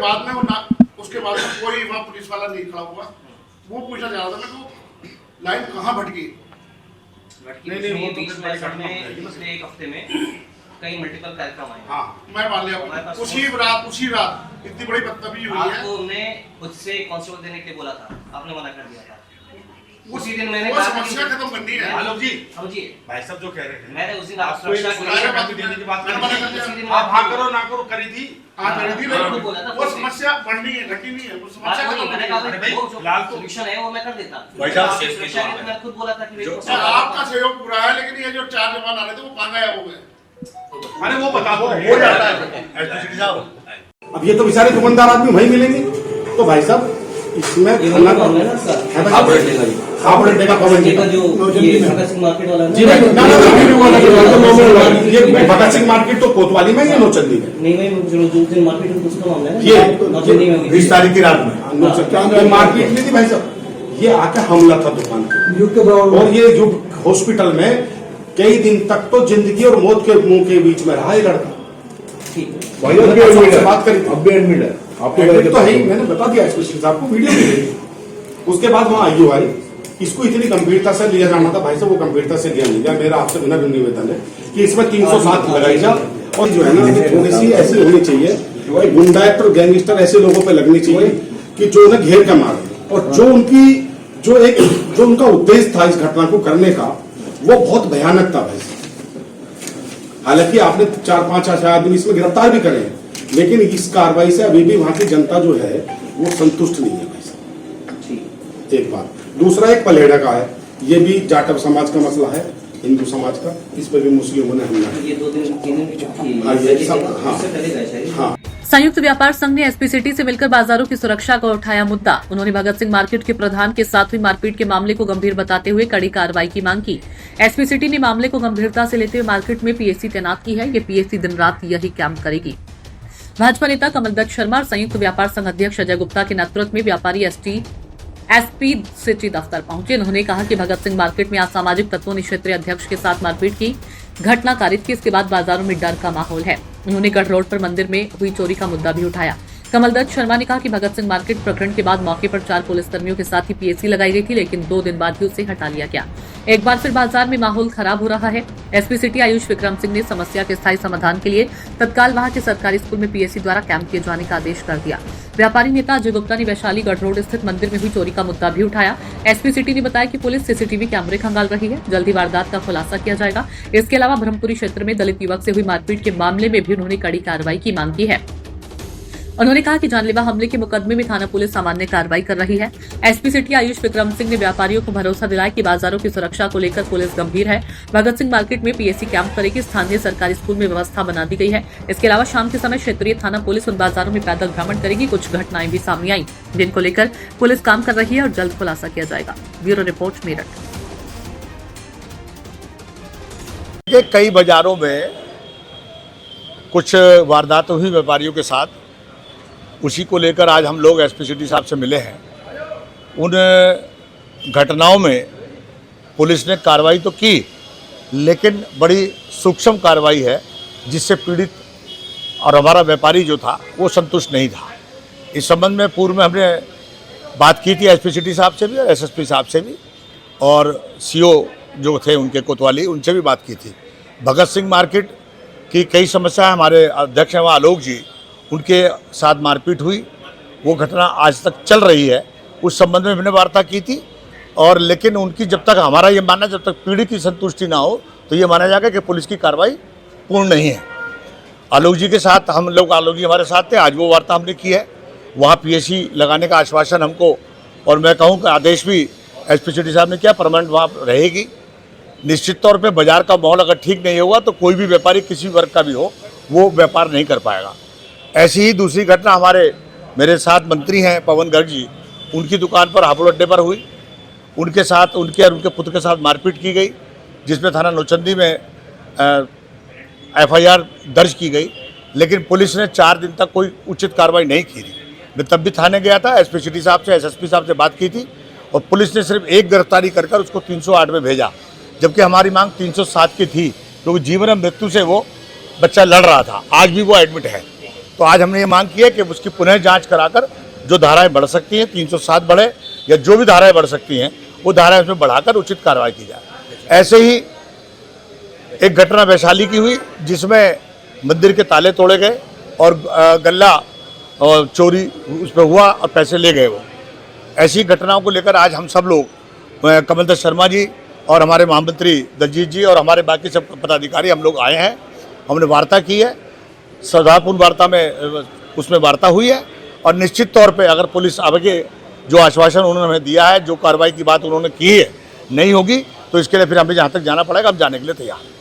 बाद में उसके बाद में कोई वहाँ पुलिस वाला नहीं खड़ा हुआ। वो पूछना चाह रहा था मैं को लाइन कहाँ भटकी। नहीं, बीच में पिछले एक हफ्ते में कई मल्टीपल कार्यक्रम आए। हाँ, मैं मान लिया उसी रात इतनी बड़ी बदतमीजी हुई है। आपको हमने खुद से कांस्टेबल देने के लिए बोला था, आपने मना कर दिया था। उसी दिन मैंने समस्या खत्म करनी है। आलोक जी, समझिए भाई सब जो कह रहे हैं, मैंने उसी दिन आपको देने की बात आप हाँ करो ना करो करी थी। वो समस्या बढ़नी है, घटी नहीं है। वो समस्या मैंने कहा फिलहाल सोल्यूशन है वो मैं कर देता। मैं खुद बोला था कि आपका सहयोग पूरा है, लेकिन ये जो 4 जवान आ रहे थे वो कहाँ गए हो गए। अरे वो बता दो, हो जाता है। अब ये तो बेचारे दुकानदार आदमी वहीं मिलेंगे। तो भाई साहब इसमें खाना का मार्केट वाला जी भाई ये भगत सिंह मार्केट तो कोतवाली में या नौचंदी में? नहीं मार्केट में उसका मामला है। ये 20 तारीख की रात में मार्केट में थी भाई साहब। ये आके हमला था दुकान पे और ये जो हॉस्पिटल में कई दिन तक तो जिंदगी और मौत के मुंह के बीच में रहा ये लड़का। बात करी अब भी एडमिट है आपको तो है ही, मैंने बता दिया एसपी साहब को, वीडियो भी। उसके बाद वहाँ आईओ आई, इसको इतनी गंभीरता से लिया जाना था भाई साहब, वो गंभीरता से लिया नहीं गया। मेरा आपसे बिना निवेदन है कि इसमें 307 लगाई जाए और जो है ना थोड़ी सी ऐसी होनी चाहिए, गुंडाइट और गैंगस्टर ऐसे लोगों पे लगनी चाहिए कि जो उन्हें घेर के मारे और जो उनका उद्देश्य था इस घटना को करने का वो बहुत भयानक था भाई साहब। हालांकि आपने 4-5 आदमी इसमें गिरफ्तार भी करे, लेकिन इस कार्रवाई से अभी भी वहां की जनता जो है वो संतुष्ट नहीं है भाई साहब। एक बात, दूसरा एक पलेड़ा का है, ये भी जाटव समाज का मसला है, हिंदू समाज का, इस पर भी मुस्लिमों ने हमला ये 2 दिन हाँ। संयुक्त व्यापार संघ ने एसपी सिटी से मिलकर बाजारों की सुरक्षा का उठाया मुद्दा। उन्होंने भगत सिंह मार्केट के प्रधान के साथ हुई मारपीट के मामले को गंभीर बताते हुए कड़ी कार्रवाई की मांग की। एसपी सिटी ने मामले को गंभीरता से लेते हुए मार्केट में पीएससी तैनात की है। ये पीएससी दिन रात यही कैंप करेगी। भाजपा नेता कमल दत्त शर्मा और संयुक्त व्यापार संघ अध्यक्ष अजय गुप्ता के नेतृत्व में व्यापारी एसपी सिटी दफ्तर पहुंचे। उन्होंने कहा कि भगत सिंह मार्केट में असामाजिक तत्वों ने क्षेत्रीय अध्यक्ष के साथ मारपीट की घटना कारित की। इसके बाद बाजारों में डर का माहौल है। उन्होंने गढ़ रोड पर मंदिर में हुई चोरी का मुद्दा भी उठाया। कमल दत्त शर्मा ने कहा कि भगत सिंह मार्केट प्रकरण के बाद मौके पर 4 पुलिसकर्मियों के साथ ही पीएससी लगाई गई थी, लेकिन 2 दिन बाद ही उसे हटा लिया गया। एक बार फिर बाजार में माहौल खराब हो रहा है। एसपी सिटी आयुष विक्रम सिंह ने समस्या के स्थायी समाधान के लिए तत्काल वहां के सरकारी स्कूल में पीएससी द्वारा कैंप किए जाने का आदेश कर दिया। व्यापारी नेता अजय गुप्ता ने वैशाली गढ़ रोड स्थित मंदिर में हुई चोरी का मुद्दा भी उठाया। एसपी सिटी ने बताया कि पुलिस सीसीटीवी कैमरे खंगाल रही है, जल्दी वारदात का खुलासा किया जाएगा। इसके अलावा ब्रह्मपुरी क्षेत्र में दलित युवक से हुई मारपीट के मामले में भी उन्होंने कड़ी कार्रवाई की मांग की है। उन्होंने कहा कि जानलेवा हमले के मुकदमे में थाना पुलिस सामान्य कार्रवाई कर रही है। एसपी सिटी आयुष विक्रम सिंह ने व्यापारियों को भरोसा दिलाया कि बाजारों की सुरक्षा को लेकर पुलिस गंभीर है। भगत सिंह मार्केट में पीएससी कैंप करेगी। स्थानीय सरकारी स्कूल में व्यवस्था बना दी गई है। इसके अलावा शाम के समय क्षेत्रीय थाना पुलिस उन बाजारों में पैदल भ्रमण करेगी। कुछ घटनाएं भी सामने आई जिनको लेकर पुलिस काम कर रही है और जल्द खुलासा किया जाएगा। Bureau report, Meerut. कई बाजारों में कुछ वारदात हुई व्यापारियों के साथ, उसी को लेकर आज हम लोग एसपी सिटी साहब से मिले हैं। उन घटनाओं में पुलिस ने कार्रवाई तो की, लेकिन बड़ी सूक्ष्म कार्रवाई है जिससे पीड़ित और हमारा व्यापारी जो था वो संतुष्ट नहीं था। इस संबंध में पूर्व में हमने बात की थी एसपी सिटी साहब से भी और एसएसपी साहब से भी, और सीओ जो थे उनके कोतवाली, उनसे भी बात की थी। भगत सिंह मार्केट की कई समस्या, हमारे अध्यक्ष हैं वहाँ आलोक जी, उनके साथ मारपीट हुई, वो घटना आज तक चल रही है। उस संबंध में हमने वार्ता की थी, और लेकिन उनकी जब तक हमारा ये मानना, जब तक पीड़ित की संतुष्टि ना हो तो ये माना जाएगा कि पुलिस की कार्रवाई पूर्ण नहीं है। आलोक जी के साथ हम लोग, आलोक जी हमारे साथ थे, आज वो वार्ता हमने की है। वहाँ पीएससी लगाने का आश्वासन हमको, और मैं कहूँ कि आदेश भी एसपी सिटी साहब ने किया, परमानेंट वहाँ रहेगी। निश्चित तौर पर बाजार का माहौल अगर ठीक नहीं होगा तो कोई भी व्यापारी किसी वर्ग का भी हो वो व्यापार नहीं कर पाएगा। ऐसी ही दूसरी घटना मेरे साथ मंत्री हैं पवन गर्ग जी, उनकी दुकान पर हापुड़ अड्डे पर हुई। उनके साथ, उनके और उनके पुत्र के साथ मारपीट की गई, जिसमें थाना नौचंदी में एफआईआर दर्ज की गई, लेकिन पुलिस ने 4 दिन तक कोई उचित कार्रवाई नहीं की थी। मैं तब भी थाने गया था, एसपी सिटी साहब से, एसएसपी साहब से बात की थी, और पुलिस ने सिर्फ एक गिरफ्तारी कर उसको 308 में भेजा, जबकि हमारी मांग 307 की थी, क्योंकि जीवन और मृत्यु से वो बच्चा लड़ रहा था। आज भी वो एडमिट है। तो आज हमने ये मांग की है कि उसकी पुनः जांच कराकर जो धाराएं बढ़ सकती हैं, 307 बढ़े या जो भी धाराएं बढ़ सकती हैं, वो धाराएं उसमें बढ़ाकर उचित कार्रवाई की जाए। ऐसे ही एक घटना वैशाली की हुई जिसमें मंदिर के ताले तोड़े गए और गल्ला और चोरी उस पर हुआ और पैसे ले गए वो। ऐसी घटनाओं को लेकर आज हम सब लोग, कमलदर शर्मा जी और हमारे महामंत्री दलजीत जी और हमारे बाकी सब पदाधिकारी, हम लोग आए हैं। हमने वार्ता की है, सौहार्दपूर्ण वार्ता में उसमें वार्ता हुई है और निश्चित तौर पे अगर पुलिस आगे जो आश्वासन उन्होंने हमें दिया है, जो कार्रवाई की बात उन्होंने की है, नहीं होगी तो इसके लिए फिर हमें जहाँ तक जाना पड़ेगा, हम जाने के लिए तैयार हैं।